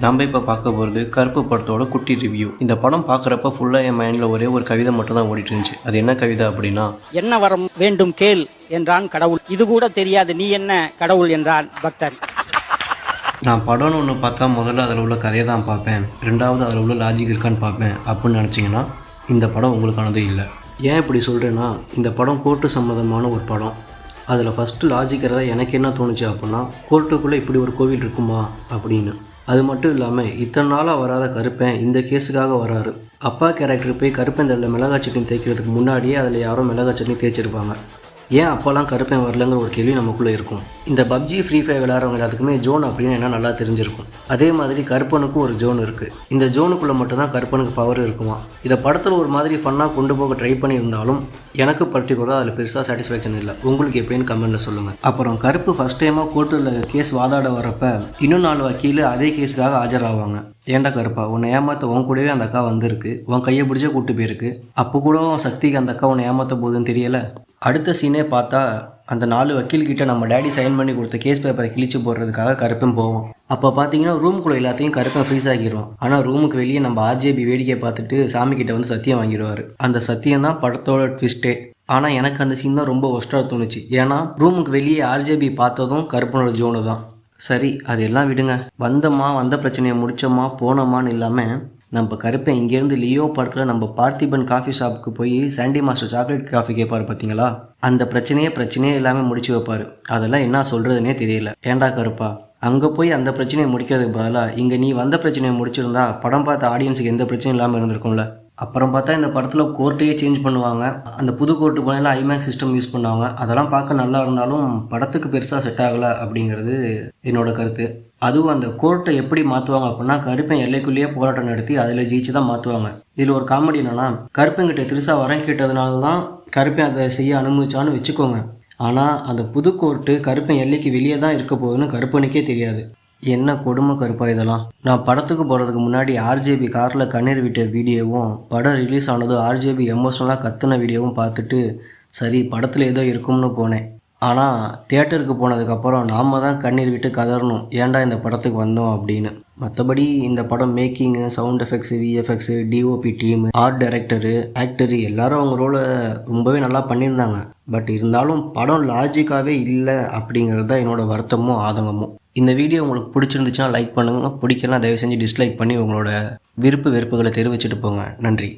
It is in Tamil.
நம்ம இப்போ பார்க்க போகிறது கருப்பு படத்தோட குட்டி ரிவ்யூ. இந்த படம் பார்க்குறப்ப ஃபுல்லாக என் மைண்டில் ஒரே ஒரு கவிதை மட்டும் தான் ஓடிட்டு இருந்துச்சு. அது என்ன கவிதை அப்படின்னா, என்ன வரம் வேண்டும் கேள் என்றான் கடவுள், இது கூட தெரியாது நீ என்ன கடவுள் என்றான் பக்தர். நான் படம்னு ஒன்று பார்த்தா முதல்ல அதில் உள்ள கதையை தான் பார்ப்பேன், ரெண்டாவது அதில் உள்ள லாஜிக் இருக்கான்னு பார்ப்பேன் அப்படின்னு நினச்சிங்கன்னா இந்த படம் உங்களுக்கானது இல்லை. ஏன் இப்படி சொல்கிறேன்னா, இந்த படம் கோர்ட்டு சம்மந்தமான ஒரு படம். அதில் ஃபஸ்ட்டு லாஜிக்கராக எனக்கு என்ன தோணுச்சு அப்படின்னா, கோர்ட்டுக்குள்ளே இப்படி ஒரு கோவில் இருக்குமா அப்படின்னு. அது மட்டும் இல்லாமல் இத்தனை நாளாக வராத கருப்பன் இந்த கேஸுக்காக வராரு. அப்பா கேரக்டர் போய் கருப்பன் தள்ள மிளகா சட்னி தேய்க்கிறதுக்கு முன்னாடியே அதில் யாரோ மிளகா சட்னி தேய்ச்சிருப்பாங்க. ஏன் அப்போல்லாம் கருப்பன் வரலங்கிற ஒரு கேள்வி நமக்குள்ளே இருக்கும். இந்த பப்ஜி ஃப்ரீ ஃபயர் விளையாடுறவங்க எல்லாத்துக்குமே ஜோன் அப்படின்னு என்ன நல்லா தெரிஞ்சிருக்கும். அதே மாதிரி கருப்பனுக்கும் ஒரு ஜோன் இருக்குது. இந்த ஜோனுக்குள்ளே மட்டும்தான் கருப்பனுக்கு பவர் இருக்குமா. இதை படத்தில் ஒரு மாதிரி ஃபன்னாக கொண்டு போக ட்ரை பண்ணியிருந்தாலும் எனக்கு பர்டிகுலராக அதில் பெருசாக சாட்டிஸ்ஃபேக்ஷன் இல்லை. உங்களுக்கு எப்படின்னு கமெண்ட்டில் சொல்லுங்கள். அப்புறம் கருப்பு ஃபஸ்ட் டைமாக கோர்ட்டில் கேஸ் வாதாட வரப்போ இன்னும் 4 வக்கீல் அதே கேஸுக்காக ஆஜராவாங்க. ஏண்டா கருப்பா, உன்னை ஏமாற்ற உன் கூடவே அந்த அக்கா வந்திருக்கு, உன் கையை பிடிச்சே கூட்டு போயிருக்கு, அப்போ கூட சக்திக்கு அந்த அக்கா உன்னை ஏமாற்ற போகுதுன்னு தெரியலை. அடுத்த சீனே பார்த்தா அந்த 4 வக்கீல்கிட்ட நம்ம டேடி சைன் பண்ணி கொடுத்த கேஸ் பேப்பரை கிழிச்சு போடுறதுக்காக கருப்பன் போவோம். அப்போ பார்த்தீங்கன்னா ரூமுக்குள்ளே எல்லாத்தையும் கருப்பன் ஃப்ரீஸ் ஆகிடுவோம். ஆனால் ரூமுக்கு வெளியே நம்ம ஆர்ஜேபி வேடிக்கை பார்த்துட்டு சாமிக்கிட்ட வந்து சத்தியம் வாங்கிடுவார். அந்த சத்தியம் தான் படத்தோட ட்விஸ்ட்டே. ஆனால் எனக்கு அந்த சீன் தான் ரொம்ப ஒஸ்ட்டாக தோணுச்சு. ஏன்னா ரூமுக்கு வெளியே ஆர்ஜேபி பார்த்ததும் கருப்பனோட ஜோனு தான். சரி, அதெல்லாம் விடுங்க. வந்த பிரச்சனையை முடித்தோமா போனோமான்னு இல்லாமல் நம்ம கருப்பேன் இங்கேருந்து லியோ பார்க்கில் நம்ம பார்த்திபன் காஃபி ஷாப்புக்கு போய் சாண்டி மாஸ்டர் சாக்லேட் காஃபி கேட்பார் பார்த்தீங்களா, அந்த பிரச்சனையே இல்லாமல் முடிச்சு வைப்பார். அதெல்லாம் என்ன சொல்கிறதுனே தெரியல. ஏண்டா கருப்பா, அங்கே போய் அந்த பிரச்சனையை முடிக்கிறதுக்கு பதிலாக இங்கே நீ வந்த பிரச்சனையை முடிச்சிருந்தா படம் பார்த்த ஆடியன்ஸுக்கு எந்த பிரச்சனையும் இல்லாமல் இருந்திருக்கும்ல. அப்புறம் பார்த்தா இந்த படத்தில் கோர்ட்டையே சேஞ்ச் பண்ணுவாங்க. அந்த புது கோர்ட்டு போனால ஐமேக்ஸ் சிஸ்டம் யூஸ் பண்ணுவாங்க. அதெல்லாம் பார்க்க நல்லா இருந்தாலும் படத்துக்கு பெருசாக செட் ஆகலை அப்படிங்கிறது என்னோட கருத்து. அதுவும் அந்த கோர்ட்டை எப்படி மாற்றுவாங்க அப்படின்னா, கருப்பன் எல்லைக்குள்ளேயே போராட்டம் நடத்தி அதில் ஜெயிச்சு தான் மாற்றுவாங்க. இதில் ஒரு காமெடி என்னன்னா, கருப்பன்கிட்ட திருசா வரம் கேட்டதுனால தான் கருப்பன் அதை செய்ய அனுமதிச்சான்னு வச்சுக்கோங்க. ஆனால் அந்த புது கோர்ட்டு கருப்பன் எல்லைக்கு வெளியே தான் இருக்க போகுதுன்னு கருப்பனுக்கே தெரியாது. என்ன கொடுமை கருப்பா இதெல்லாம். நான் படத்துக்கு போகிறதுக்கு முன்னாடி ஆர்ஜேபி காரில் கண்ணீர் விட்ட வீடியோவும் படம் ரிலீஸ் ஆனதும் ஆர்ஜேபி எமோஷனலாக கத்துன வீடியோவும் பார்த்துட்டு சரி படத்தில் ஏதோ இருக்கும்னு போனேன். ஆனால் தியேட்டருக்கு போனதுக்கப்புறம் நாம் தான் கண்ணீர் விட்டு கதறணும், ஏன்டா இந்த படத்துக்கு வந்தோம் அப்படின்னு. மற்றபடி இந்த படம் making, sound effects, VFX, DOP team, art director, actor எல்லாரும் அவங்க ரோலை ரொம்பவே நல்லா பண்ணியிருந்தாங்க. பட் இருந்தாலும் படம் லாஜிக்காகவே இல்லை அப்படிங்கிறது தான் என்னோடய வருத்தமும் ஆதங்கமும். இந்த வீடியோ உங்களுக்கு பிடிச்சிருந்துச்சுன்னா லைக் பண்ணுங்கள், பிடிக்கலாம் தயவு செஞ்சு டிஸ்லைக் பண்ணி உங்களோட விருப்பு வெறுப்புகளை தெரிவிச்சுட்டு போங்க. நன்றி.